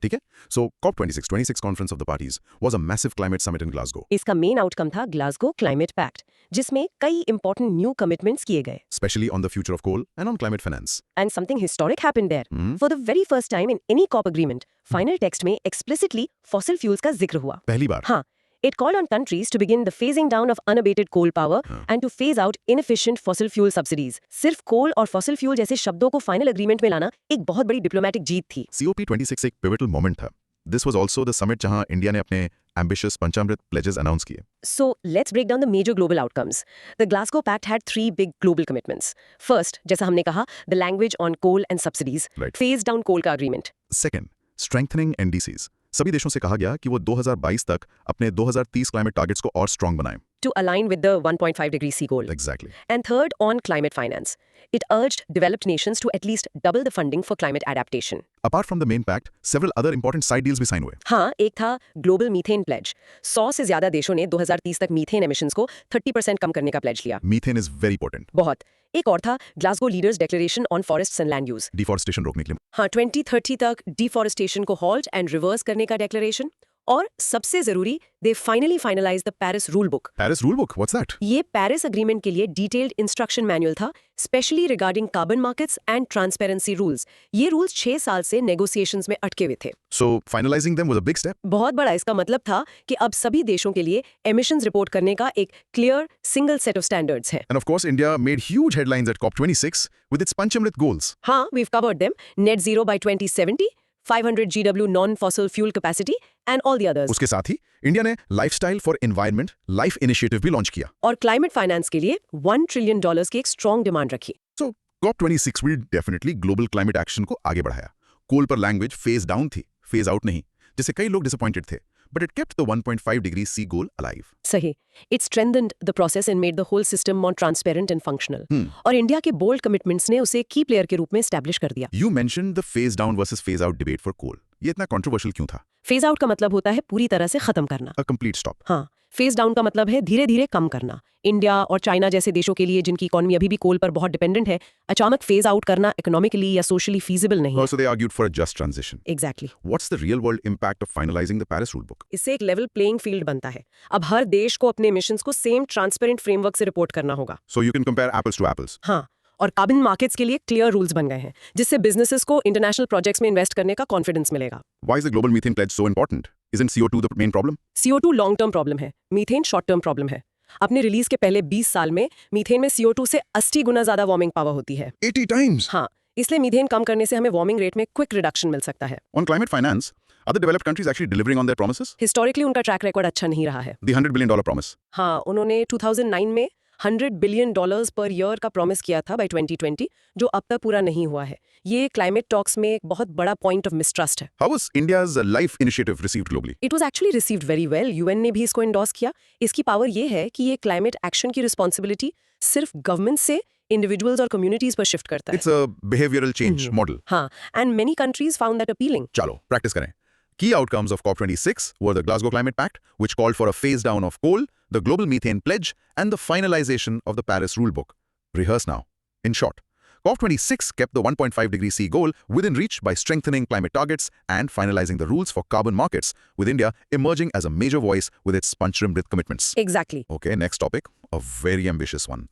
ठीक है? So COP26, 26th Conference of the Parties, was a massive climate summit in Glasgow. इसका main outcome था Glasgow climate pact, जिसमें कई important new commitments किए गए। Especially on the future of coal and on climate finance. And something historic happened there. For the very first time in any COP agreement, final text में explicitly fossil fuels का जिक्र हुआ। पहली बार। हाँ, it called on countries to begin the phasing down of unabated coal power and to phase out inefficient fossil fuel subsidies. सिर्फ कोल और fossil fuel जैसे शब्दों को फाइनल एग्रीमेंट में लाना एक बहुत बड़ी डिप्लोमेटिक जीत थी। COP26 एक pivotal moment था. This was also the summit जहां इंडिया ने अपने ambitious पंचामृत pledges announce किए. So let's break down the major global outcomes. The Glasgow Pact had 3 big global commitments. First, जैसा हमने कहा, the language on coal and subsidies. Right. Phase down coal का agreement. Second, strengthening NDCs. सभी देशों से कहा गया कि वो 2022 तक अपने 2030 क्लाइमेट टारगेट्स को और स्ट्रांग बनाएं। To align with the 1.5 degree C goal. Exactly. And third, on climate finance. It urged developed nations to at least double the funding for climate adaptation. Apart from the main pact, several other important side deals भी sign हुए। हाँ, एक था global methane pledge. 100 से ज्यादा देशों ने 2030 तक मीथेन एमिशंस को 30% कम करने का प्लेज लिया। Methane is very important. बहुत। एक और था Glasgow leaders declaration on forests and land use. Deforestation रोकने के लिए। हाँ, 2030 तक डिफॉरेस्टेशन को हॉल्ट एंड रिवर्स करने का डिक्लेरेशन। और सबसे जरूरी, they finally finalise the Paris rule book. Paris Rule Book, what's that? ये पेरिस अग्रीमेंट के लिए डिटेल्ड इंस्ट्रक्शन मैनुअल था, specially regarding carbon markets and transparency rules. ये रूल्स 6 साल से नेगोशिएशंस में अटके हुए थे। So finalizing them was a big step. बहुत बड़ा इसका मतलब था कि अब सभी देशों के लिए एमिशंस रिपोर्ट करने का एक clear single set of standards है। And of course, India made huge headlines at COP26 with its Panchamrit goals. हाँ, we've covered them. Net zero by 2070, 500 GW non-fossil fuel capacity and all the others. उसके साथ ही India ने lifestyle for environment life initiative भी launch किया। और climate finance के लिए $1 trillion की एक स्ट्रॉन्ग डिमांड रखी। So COP26 will definitely global climate action को आगे बढ़ाया। कोल पर लैंग्वेज फेज डाउन थी, फेज आउट नहीं, जिससे कई लोग डिसअपॉइंटेड थे, but it kept the 1.5 degree C goal alive. सही। It strengthened the process and made the whole system more transparent and functional. और इंडिया के बोल्ड कमिटमेंट्स ने उसे की प्लेयर के रूप में एस्टैब्लिश कर दिया। You mentioned the phase down versus phase out debate for coal. ये इतना controversial क्यों था? फेज आउट का मतलब होता है पूरी तरह से खत्म करना। A complete stop. हाँ, फेज डाउन का मतलब है धीरे धीरे कम करना। इंडिया और चाइना जैसे देशों के लिए जिनकी इकोनॉमी अभी भी कोल पर बहुत डिपेंडेंट है, अचानक फेज आउट करना इकोनॉमिकली या सोशली फीजिबल नहीं है। So they argued for a just transition. Exactly What's the real world impact of finalizing the Paris Rulebook? इससे एक लेवल प्लेइंग फील्ड बनता है। अब हर देश को अपने मिशंस को सेम ट्रांसपेरेंट फ्रेमवर्क से रिपोर्ट करना होगा। So you can compare apples to apples. हाँ, और कार्बन मार्केट्स के लिए क्लियर रूल्स बन गए हैं, जिससे बिजनेसेस को इंटरनेशनल प्रोजेक्ट्स में इन्वेस्ट करने का कॉन्फिडेंस मिलेगा। Why is the global methane pledge so important? Isn't CO2 the main problem? CO2 long term problem है, मीथेन शॉर्ट टर्म प्रॉब्लम है। अपने रिलीज के पहले 20 साल में मीथेन में CO2 से 80 गुना ज्यादा वार्मिंग पावर होती है। 80 times. हाँ, इसलिए मीथेन कम करने से हमें वार्मिंग रेट में क्विक रिडक्शन मिल सकता है। On climate finance, are the developed countries actually delivering on their promises? Historically उनका ट्रैक रिकॉर्ड अच्छा नहीं रहा है। The $100 billion promise. हाँ, उन्होंने 2009 में $100 बिलियन पर ईयर का प्रॉमिस किया था बाय 2020, जो अब तक पूरा नहीं हुआ है। ये क्लाइमेट टॉक्स में एक बहुत बड़ा पॉइंट ऑफ मिसट्रस्ट है। How was India's LIFE initiative received globally? It was actually received very well. UN ने भी इसको एंडोर्स किया। इसकी पावर ये है कि ये क्लाइमेट एक्शन की रिस्पॉन्सिबिलिटी सिर्फ गवर्नमेंट से इंडिविजुअल्स और कम्युनिटीज पर शिफ्ट करता है। It's a behavioral change model. हाँ, and many countries found that appealing. Chalo, practice करें. Key outcomes of COP26 were the Glasgow Climate Pact, which called for a phase down of coal, the Global Methane Pledge, and the finalization of the Paris Rulebook. Rehearse now. In short, COP26 kept the 1.5 degree C goal within reach by strengthening climate targets and finalizing the rules for carbon markets, with India emerging as a major voice with its punch-rimmed commitments. Exactly. Okay, next topic, a very ambitious one.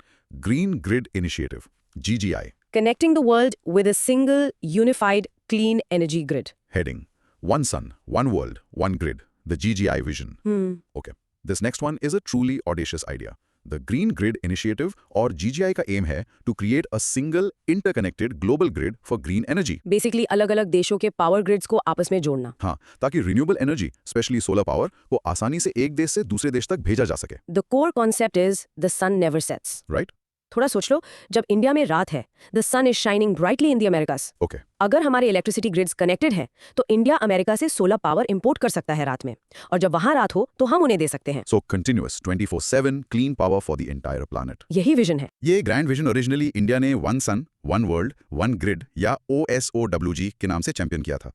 Green Grid Initiative, GGI. Connecting the world with a single unified clean energy grid. Heading, One Sun, One World, One Grid, the GGI vision. Okay, this next one is a truly audacious idea. The Green Grid Initiative or GGI का aim है to create a single interconnected global grid for green energy. Basically अलग-अलग देशों के power grids को आपस में जोड़ना। हाँ, ताकि renewable energy, especially solar power, को आसानी से एक देश से दूसरे देश तक भेजा जा सके. The core concept is the sun never sets. Right? थोड़ा सोच लो, जब इंडिया में रात है, the sun is shining brightly in the Americas. Okay. अगर हमारे इलेक्ट्रिसिटी ग्रिड्स कनेक्टेड हैं, तो इंडिया अमेरिका से सोलर पावर इंपोर्ट कर सकता है रात में, और जब वहां रात हो तो हम उन्हें दे सकते हैं। So continuous 24/7 clean power for the entire planet. यही विजन है। ये ग्रैंड विजन ओरिजिनली इंडिया ने one sun, one world, one grid या OSOWG के नाम से चैंपियन किया था।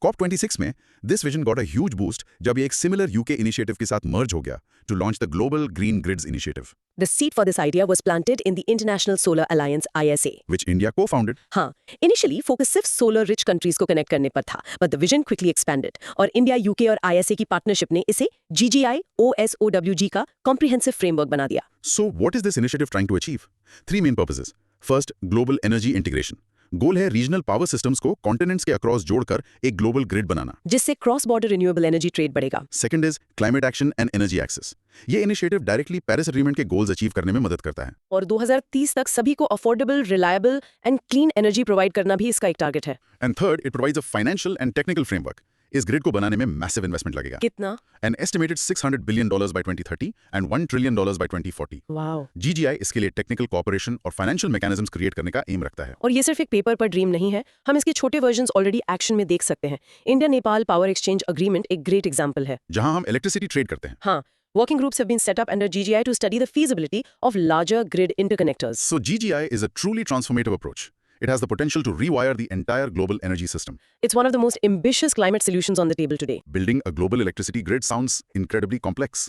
COP26 में this vision got a huge boost जब ये एक सिमिलर यूके इनिशिएटिव के साथ मर्ज हो गया to launch the global green grids initiative, The seed for this idea was planted in the International Solar Alliance (ISA). Which India co-founded. हाँ, initially focus सिर्फ solar rich countries को connect करने पर था, but the vision quickly expanded और India, UK और ISA की partnership ने इसे GGI OSOWG का कॉम्प्रिहेंसिव फ्रेमवर्क बना दिया। So what is this initiative trying to achieve? Three main purposes. First, global energy integration. Goal है रीजनल पावर सिस्टम्स को कॉन्टिनेंट्स के अक्रॉस जोड़कर एक ग्लोबल ग्रिड बनाना, जिससे cross border renewable energy trade बढ़ेगा। Second is climate action and energy access. ये initiative directly Paris agreement के गोल्स अचीव करने में मदद करता है. और 2030 तक सभी को affordable, reliable and clean energy provide करना भी इसका एक टारगेट है। And third, it provides a financial and technical framework. इस ग्रिड को बनाने में मैसिव इन्वेस्टमेंट लगेगा. कितना? An estimated $600 billion by 2030 and $1 trillion by 2040. Wow. GGI इसके लिए टेक्निकल कोऑपरेशन और फाइनेंशियल मैकेनिज्म्स क्रिएट करने का एम रखता है. और ये सिर्फ एक पेपर पर ड्रीम नहीं है, हम इसके छोटे वर्जन्स ऑलरेडी एक्शन में देख सकते हैं। India Nepal power exchange agreement एक ग्रेट एग्जांपल है, जहां हम इलेक्ट्रिसिटी ट्रेड करते हैं. हाँ, working groups have been set up under GGI to study the feasibility of larger grid interconnectors. So GGI is a truly transformative approach. It has the potential to rewire the entire global energy system. It's one of the most ambitious climate solutions on the table today. Building a global electricity grid sounds incredibly complex.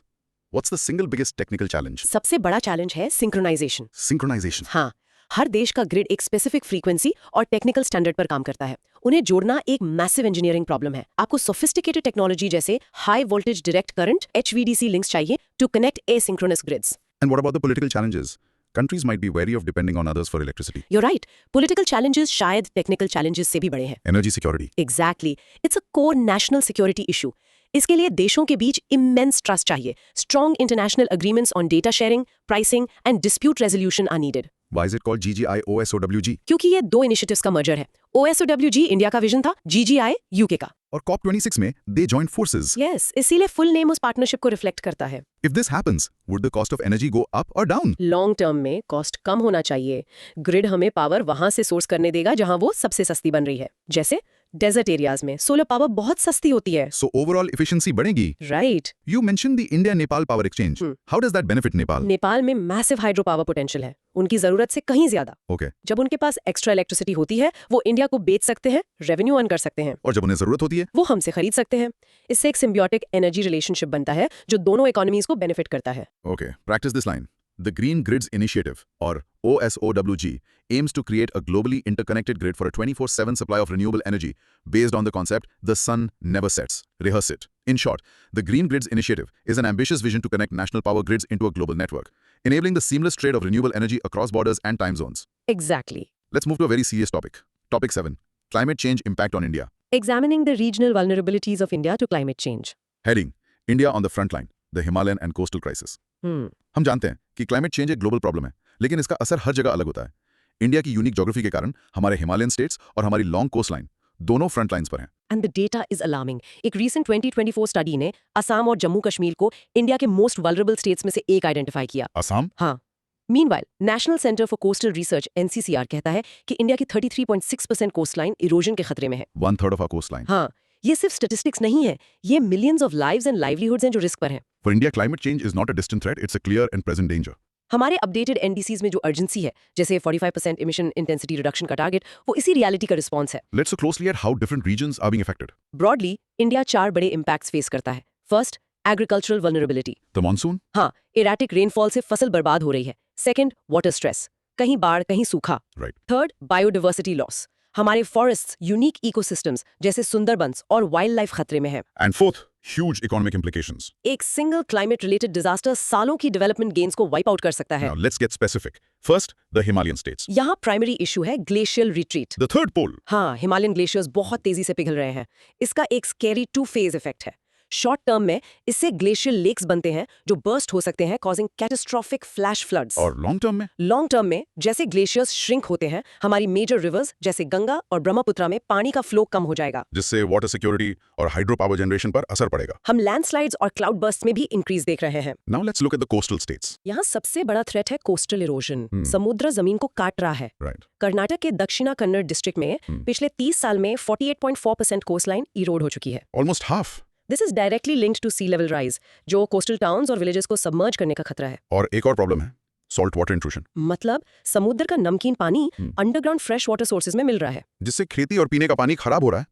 What's the single biggest technical challenge? सबसे बड़ा challenge है synchronisation. Synchronization. हाँ, हर देश का grid एक specific frequency और technical standard पर काम करता है। उन्हें जोड़ना एक मैसिव इंजीनियरिंग प्रॉब्लम है। आपको सोफिस्टिकेटेड टेक्नोलॉजी जैसे high voltage direct current HVDC links चाहिए to connect asynchronous grids. And what about the political challenges? Countries might be wary of depending on others for electricity. You're right. Political challenges शायद technical challenges से भी बड़े हैं। Energy security. Exactly. It's a core national security issue. इसके लिए देशों के बीच immense trust चाहिए. Strong international agreements on data sharing, pricing and dispute resolution are needed. Why is it called GGI OSOWG? क्योंकि ये दो इनिशिएटिव्स का मर्जर है। OSOWG इंडिया का विजन था, GGI यूके का। और COP26 में they joined forces. Yes, इसीलिए फुल नेम उस पार्टनरशिप को रिफ्लेक्ट करता है। If this happens, would the cost of energy go up or down? Long term में कॉस्ट कम होना चाहिए। ग्रिड हमें पावर वहां से सोर्स करने देगा जहां वो सबसे सस्ती बन रही है, जैसे डेजर्ट एरियाज में सोलर पावर बहुत सस्ती होती है। So overall efficiency बढ़ेगी. Right. You mentioned the India-Nepal power exchange. How does that benefit Nepal? Nepal में मैसिव हाइड्रो पावर पोटेंशियल है, उनकी जरूरत से कहीं ज्यादा। Okay. जब उनके पास एक्स्ट्रा इलेक्ट्रिसिटी होती है, वो इंडिया को बेच सकते हैं, रेवेन्यू अर्न कर सकते हैं, और जब उन्हें जरूरत होती है, वो हमसे खरीद सकते हैं। इससे एक सिम्बियोटिक एनर्जी रिलेशनशिप बनता है जो दोनों इकोनॉमीज को बेनिफिट करता है। Okay, practice this line. The Green Grids Initiative, or OSOWG, aims to create a globally interconnected grid for a 24/7 supply of renewable energy based on the concept "the sun never sets." Rehearse it. In short, the Green Grids Initiative is an ambitious vision to connect national power grids into a global network, enabling the seamless trade of renewable energy across borders and time zones. Exactly. Let's move to a very serious topic. Topic 7. Climate change impact on India. Examining the regional vulnerabilities of India to climate change. Heading: India on the front line, the Himalayan and coastal crisis. हम जानते हैं कि climate change एक global problem है, लेकिन इसका असर हर जगह अलग होता है। इंडिया की यूनिक ज्योग्राफी के कारण हमारे हिमालयन स्टेट्स और हमारी लॉन्ग कोस्ट लाइन दोनों फ्रंट लाइंस पर हैं। And the data is alarming. एक recent 2024 स्टडी ने असम और जम्मू कश्मीर को इंडिया के मोस्ट वल्नरेबल स्टेट्स में से एक आइडेंटिफाई किया। असम? हाँ। Meanwhile, National Center for Coastal Research (NCCR) कहता है कि इंडिया की 33.6% कोस्ट लाइन इरोजन के खतरे में है। 1/3 of our coastline. हाँ, ये सिर्फ स्टैटिस्टिक्स नहीं है, ये millions of lives and livelihoods हैं जो रिस्क पर हैं। For India, climate change is not a distant threat; it's a clear and present danger. हमारे अपडेटेड एनडीसीज में जो अर्जेंसी है, जैसे 45% इमिशन इंटेंसिटी रिडक्शन का टारगेट, वो इसी रियलिटी का रिस्पॉन्स है। Let's look closely at how different regions are being affected. Broadly, India 4 बड़े इम्पैक्ट्स फेस करता है। First, agricultural vulnerability. The monsoon? हाँ, इरेटिक रेनफॉल से फसल बर्बाद हो रही है। सेकंड, वाटर स्ट्रेस, कहीं बाढ़ कहीं सूखा। Right. थर्ड, बायोडाइवर्सिटी लॉस, हमारे फॉरेस्ट्स, यूनिक इकोसिस्टम्स जैसे सुंदरबन्स और वाइल्ड लाइफ खतरे में है। And fourth, huge economic implications. एक सिंगल क्लाइमेट रिलेटेड डिजास्टर सालों की डेवलपमेंट गेन्स को वाइप आउट कर सकता है। Now let's get specific. First, the Himalayan states. यहाँ प्राइमरी इशू है glacial retreat. The third pole. हाँ, हिमालयन ग्लेशियर्स बहुत तेजी से पिघल रहे हैं। इसका एक स्कैरी 2 फेज इफेक्ट है। शॉर्ट टर्म में इससे ग्लेशियल लेक्स बनते हैं जो बर्स्ट हो सकते हैं, कॉजिंग कैटास्ट्रोफिक फ्लैश फ्लड्स। और लॉन्ग टर्म में? लॉन्ग टर्म में जैसे ग्लेशियर्स श्रिंक होते हैं, हमारी मेजर रिवर्स जैसे गंगा और ब्रह्मपुत्रा में पानी का फ्लो कम हो जाएगा, जिससे वाटर सिक्योरिटी और हाइड्रो पावर जनरेशन पर असर पड़ेगा। हम लैंडस्लाइड्स और क्लाउड बर्स्ट में भी इंक्रीज देख रहे हैं। Now let's look at the coastal states. यहाँ सबसे बड़ा थ्रेट है कोस्टल इरोजन। समुद्र जमीन को काट रहा है। Right. कर्नाटक के दक्षिणा कन्नड़ डिस्ट्रिक्ट में पिछले 30 साल में 48.4% कोस्ट लाइन इरोड हो चुकी है। Almost half. This is directly linked to sea level rise, जो कोस्टल टाउन्स और विलेजेस को सबमर्ज करने का खतरा है। और एक और प्रॉब्लम है, सॉल्ट वाटर इंट्रूशन, मतलब समुद्र का नमकीन पानी अंडरग्राउंड फ्रेश वाटर सोर्सेज में मिल रहा है, जिससे खेती और पीने का पानी खराब हो रहा है।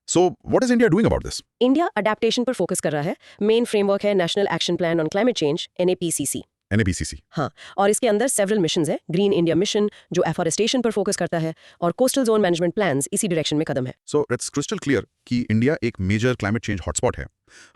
So what is India doing about this? India adaptation पर फोकस कर रहा है। मेन फ्रेमवर्क है national action plan on climate change (NAPCC). NAPCC. हाँ, और इसके अंदर सेवरल मिशंस हैं। ग्रीन इंडिया मिशन जो एफॉरेस्टेशन पर फोकस करता है, और कोस्टल जोन मैनेजमेंट प्लान्स इसी डायरेक्शन में कदम है। So it's crystal clear कि इंडिया एक मेजर क्लाइमेट चेंज हॉटस्पॉट है।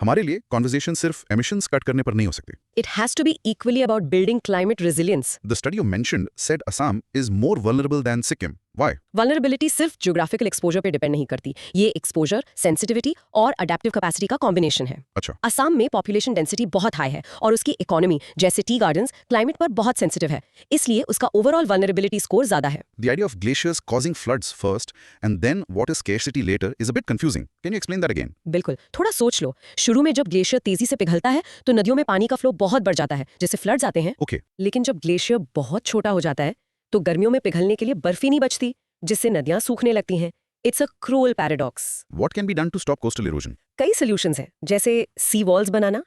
हमारे लिए कॉन्वर्सेशन सिर्फ एमिशंस कट करने पर नहीं हो सकती। It has to be equally about building climate resilience. The study you mentioned said Assam is more vulnerable than Sikkim. Why? Vulnerability सिर्फ ज्योग्राफिकल एक्सपोजर पे डिपेंड नहीं करती, ये एक्सपोजर, सेंसिटिविटी और अडेप्टिव कैपेसिटी का कॉम्बिनेशन है। अच्छा। असम में पॉपुलेशन डेंसिटी बहुत हाई है और उसकी इकोनॉमी जैसे टी गार्डन्स क्लाइमेट पर बहुत सेंसिटिव है, इसलिए उसका ओवरऑल वल्नरेबिलिटी स्कोर ज्यादा है। The idea of glaciers causing floods first and then water scarcity later is a bit confusing. Can you explain that again? बिल्कुल, थोड़ा सोच लो। शुरू में जब ग्लेशियर तेजी से पिघलता है तो नदियों में पानी का फ्लो बहुत बढ़ जाता है, जिससे फ्लड्स आते हैं। Okay. लेकिन जब ग्लेशियर बहुत छोटा हो जाता है तो गर्मियों में पिघलने के लिए बर्फ ही नहीं बचती, जिससे नदियां सूखने लगती हैं। It's a cruel paradox. What can be done to stop coastal erosion? कई सॉल्यूशंस हैं, जैसे सी वॉल्स बनाना,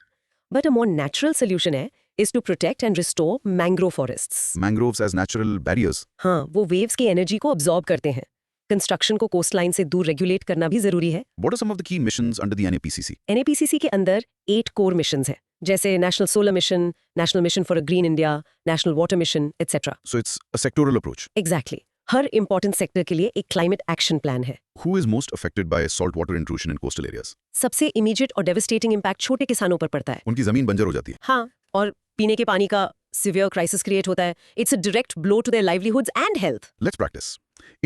but a more natural solution है is to protect and restore mangrove forests. Mangroves as natural barriers. हाँ, वो waves की energy को absorb करते हैं। कंस्ट्रक्शन को कोस्ट लाइन से दूर रेगुलेट करना भी जरूरी है। What are some of the key missions under the NAPCC? NAPCC के अंदर 8 कोर मिशंस हैं, जैसे national solar mission, national mission for a green India, national water mission, etcetera. So it's a sectoral approach. Exactly, her important sector के लिए एक climate action plan है। Who is most affected by saltwater intrusion in coastal areas? सबसे immediate और devastating impact छोटे किसानों पर पड़ता है। उनकी जमीन बंजर हो जाती है। हाँ, और पीने के पानी का सिवियर क्राइसिस क्रिएट होता है। It's a direct blow to their livelihoods and health. Let's practice.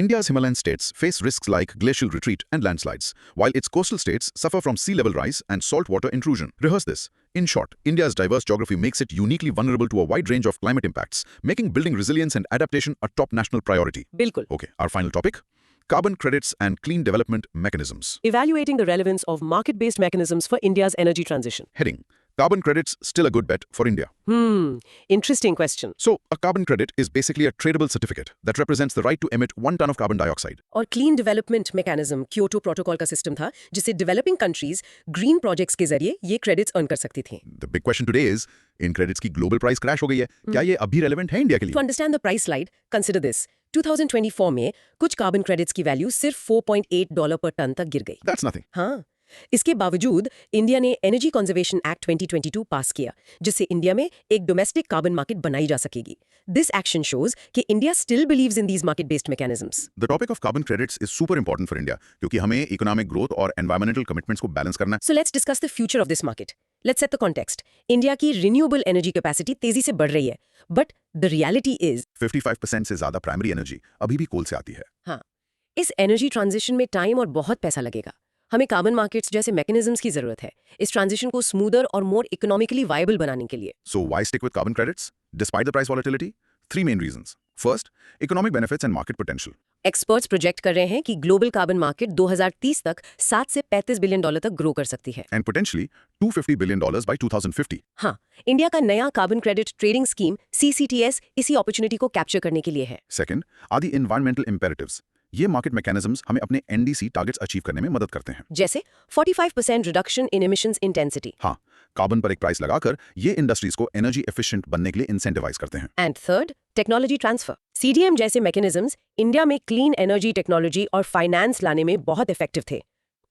India's Himalayan states face risks like glacial retreat and landslides, while its coastal states suffer from sea level rise and saltwater intrusion. Rehearse this. In short, India's diverse geography makes it uniquely vulnerable to a wide range of climate impacts, making building resilience and adaptation a top national priority. बिल्कुल। Okay, our final topic: carbon credits and clean development mechanisms. Evaluating the relevance of market-based mechanisms for India's energy transition. Heading: carbon credits still a good bet for India? Interesting question. So, a carbon credit is basically a tradable certificate that represents the right to emit 1 ton of carbon dioxide. और clean development mechanism Kyoto protocol का system था जिससे developing countries green projects के जरिए ये credits earn कर सकती थी. The big question today is, in credits की ग्लोबल प्राइस क्रैश हो गई है. क्या ये अभी रेलेवेंट है इंडिया के लिए? To understand the price slide, consider this. 2024 में कुछ कार्बन क्रेडिट्स की वैल्यू सिर्फ $4.8 पर टन तक गिर गई. That's nothing. हाँ, इसके बावजूद इंडिया ने एनर्जी कंजर्वेशन एक्ट 2022 पास किया जिससे इंडिया में एक डोमेस्टिक कार्बन मार्केट बनाई जा सकेगी. दिस एक्शन शोज कि India still believes in these market based mechanisms. The topic of carbon credits is super important for India क्योंकि हमें इकोनॉमिक ग्रोथ और एनवायरमेंटल कमिटमेंट्स को बैलेंस करना है. So let's discuss the future of this market. Let's set the context. India की renewable energy capacity तेजी से बढ़ रही है, बट द रियलिटी इज 55% से ज्यादा प्राइमरी एनर्जी अभी भी कोल से आती है. हाँ, इस एनर्जी ट्रांजिशन में टाइम और बहुत पैसा लगेगा. हमें कार्बन मार्केट्स जैसे मैकेनिज्म्स की जरूरत है इस ट्रांजिशन को स्मूदर और मोर इकोनॉमिकली वायबल बनाने के लिए. So why stick with carbon credits despite the price volatility? 3 main reasons. First, economic benefits and market potential. Experts project कर रहे हैं कि ग्लोबल कार्बन मार्केट 2030 तक 7 से $35 बिलियन तक ग्रो कर सकती है. And potentially $250 billion by 2050. हाँ, इंडिया का नया carbon credit trading scheme CCTS इसी अपॉर्चुनिटी को कैप्चर करने के लिए है. Second, are the environmental imperatives. ये मार्केट मैकेनिज्म्स हमें अपने NDC टारगेट्स अचीव करने में मदद करते हैं. जैसे 45% रिडक्शन इन एमिशंस इंटेंसिटी. हाँ, कार्बन पर एक प्राइस लगाकर ये इंडस्ट्रीज को एनर्जी एफिशिएंट बनने के लिए इंसेंटिवाइज करते हैं. And third, technology transfer. CDM जैसे मैकेनिज्म्स इंडिया में क्लीन एनर्जी टेक्नोलॉजी और फाइनेंस लाने में बहुत इफेक्टिव थे.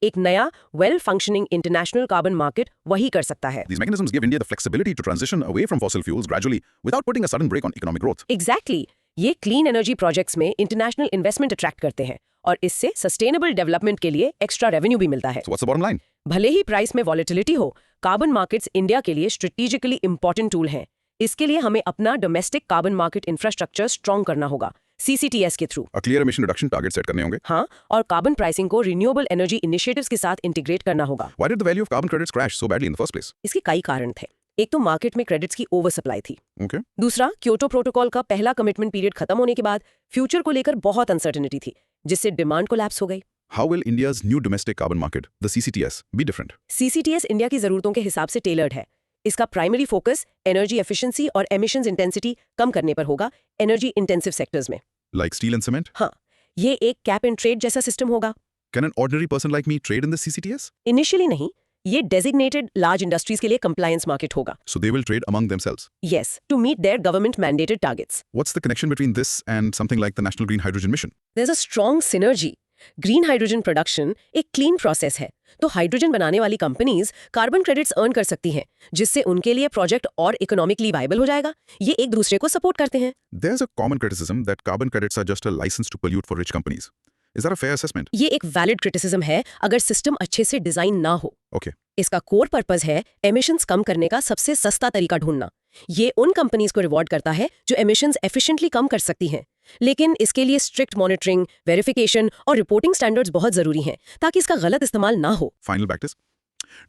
एक नया well functioning international carbon market वही कर सकता है. These mechanisms give India the flexibility to transition away from fossil fuels gradually without putting a sudden brake on economic growth. Exactly ये क्लीन एनर्जी प्रोजेक्ट्स में international investment attract करते हैं और इससे सस्टेनेबल डेवलपमेंट के लिए एक्स्ट्रा रेवेन्यू भी मिलता है. So what's the bottom line? भले ही प्राइस में वॉलेटिलिटी हो, कार्बन मार्केट्स इंडिया के लिए स्ट्रेटेजिकली इंपॉर्टेंट टूल हैं. इसके लिए हमें अपना domestic carbon market infrastructure strong करना होगा CCTS के through. A clear emission reduction target set करने होंगे. हाँ, और कार्बन प्राइसिंग को रिन्यूएबल एनर्जी इनिशिएटिव्स के साथ इंटीग्रेट करना होगा. Why did the value of carbon credits crash so badly in the first place? इसके कई कारण थे. एक तो मार्केट में क्रेडिट्स की ओवर सप्लाई थी. Okay. दूसरा, क्योटो प्रोटोकॉल का पहला कमिटमेंट पीरियड खत्म होने के बाद फ्यूचर को लेकर बहुत अनसर्टेनिटी थी जिससे डिमांड कोलैप्स हो गई. How will India's new domestic carbon market, the CCTS, be different? CCTS India की जरूरतों के हिसाब से टेलर्ड है. इसका प्राइमरी फोकस एनर्जी एफिशिएंसी और एमिशंस इंटेंसिटी कम करने पर होगा एनर्जी इंटेंसिव सेक्टर्स में. Like steel and cement? हाँ, ये एक कैप एंड ट्रेड जैसा सिस्टम होगा. Can an ordinary person like me trade in the CCTS? Initially नहीं, ये डेजिग्नेटेड लार्ज इंडस्ट्रीज के लिए कंप्लायंस मार्केट होगा. So they will trade among themselves. Yes, to meet their government mandated targets. What's the connection between this and something like the National Green Hydrogen Mission? There's a strong synergy. Green hydrogen production एक clean process है, तो hydrogen बनाने वाली companies carbon credits earn कर सकती हैं जिससे उनके लिए प्रोजेक्ट और इकोनॉमिकली वायबल हो जाएगा. ये एक दूसरे को सपोर्ट करते हैं. There's a common criticism that carbon credits are just a license to pollute for rich companies. Is that a fair assessment? ये एक वैलिड क्रिटिसिज्म है अगर सिस्टम अच्छे से डिजाइन ना हो. Okay. इसका कोर पर्पस है एमिशंस कम करने का सबसे सस्ता तरीका ढूंढना. ये उन कंपनीज को रिवॉर्ड करता है जो एमिशंस एफिशिएंटली कम कर सकती हैं. लेकिन इसके लिए स्ट्रिक्ट मॉनिटरिंग, वेरिफिकेशन और रिपोर्टिंग स्टैंडर्ड्स बहुत जरूरी हैं ताकि इसका गलत इस्तेमाल ना हो. Final practice.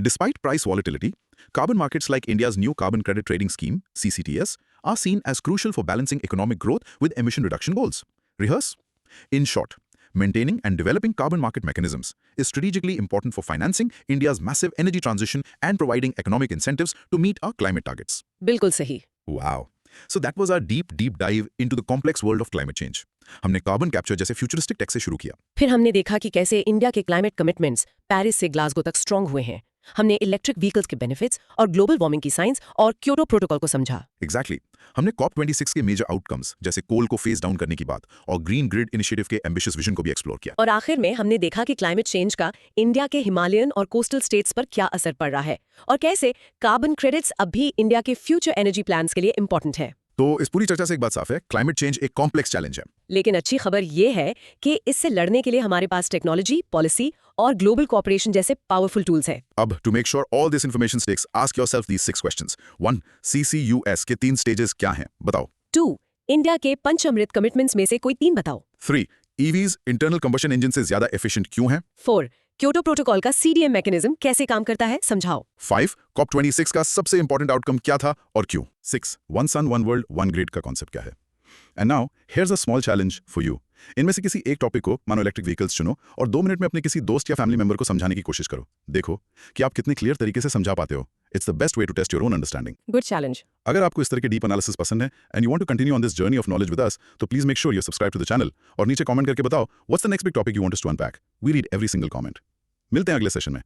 Despite price volatility, carbon markets like India's new carbon credit trading scheme, CCTS, are seen as crucial for balancing economic growth with emission reduction goals. Rehearse? In short, maintaining and developing carbon market mechanisms is strategically important for financing India's massive energy transition and providing economic incentives to meet our climate targets. बिल्कुल सही. Wow. So that was our deep dive into the complex world of climate change. हमने carbon capture जैसे futuristic take से शुरू किया. फिर हमने देखा कि कैसे इंडिया के क्लाइमेट कमिटमेंट्स पेरिस से ग्लासगो तक स्ट्रांग हुए हैं. हमने इलेक्ट्रिक व्हीकल्स के बेनिफिट्स और ग्लोबल वार्मिंग की साइंस और क्योटो प्रोटोकॉल को समझा. Exactly. हमने COP26 के मेजर आउटकम्स जैसे कोल को फेज डाउन करने की बात और ग्रीन ग्रिड इनिशिएटिव के एम्बिशियस विजन को भी एक्सप्लोर किया. और आखिर में हमने देखा कि क्लाइमेट चेंज का इंडिया के हिमालयन और कोस्टल स्टेट्स पर क्या असर पड़ रहा है और कैसे कार्बन क्रेडिट्स अब भी इंडिया के फ्यूचर एनर्जी प्लान्स के लिए इंपॉर्टेंट है. तो इस पूरी चर्चा से एक बात साफ है, क्लाइमेट चेंज एक कॉम्प्लेक्स चैलेंज है. लेकिन अच्छी खबर ये है कि इससे लड़ने के लिए हमारे पास टेक्नोलॉजी, पॉलिसी और ग्लोबल कोऑपरेशन जैसे पावरफुल टूल्स हैं. अब to make sure all this information sticks, ask yourself these 6 questions. 1. CCUS के 3 स्टेजेस क्या हैं? बताओ. 2. इंडिया के पंचामृत कमिटमेंट्स में से कोई 3 बताओ. 3. EVs इंटरनल कंबशन इंजन से ज्यादा एफिशिएंट क्यों हैं? 4. क्योटो प्रोटोकॉल का CDM मैकेनिज्म कैसे काम करता है, समझाओ. 5. COP26 का सबसे इंपॉर्टेंट आउटकम क्या था और क्यों? 6. One sun one world one grid का कॉन्सेप्ट क्या है? And now here's a small challenge for you. इनमें से किसी एक टॉपिक को, मानो इलेक्ट्रिक व्हीकल्स, चुनो और 2 मिनट में अपने किसी दोस्त या फैमिली मेंबर को समझाने की कोशिश करो. देखो कि आप कितने क्लियर तरीके से समझा पाते हो. It's the best way to test your own understanding. Good challenge. अगर आपको इस तरह के डीप एनालिसिस पसंद है and you want to continue on this journey of knowledge with us, तो please make sure you subscribe to the channel और नीचे कमेंट करके बताओ what's the next big topic you want us to unpack. We read every single comment. मिलते हैं अगले session में.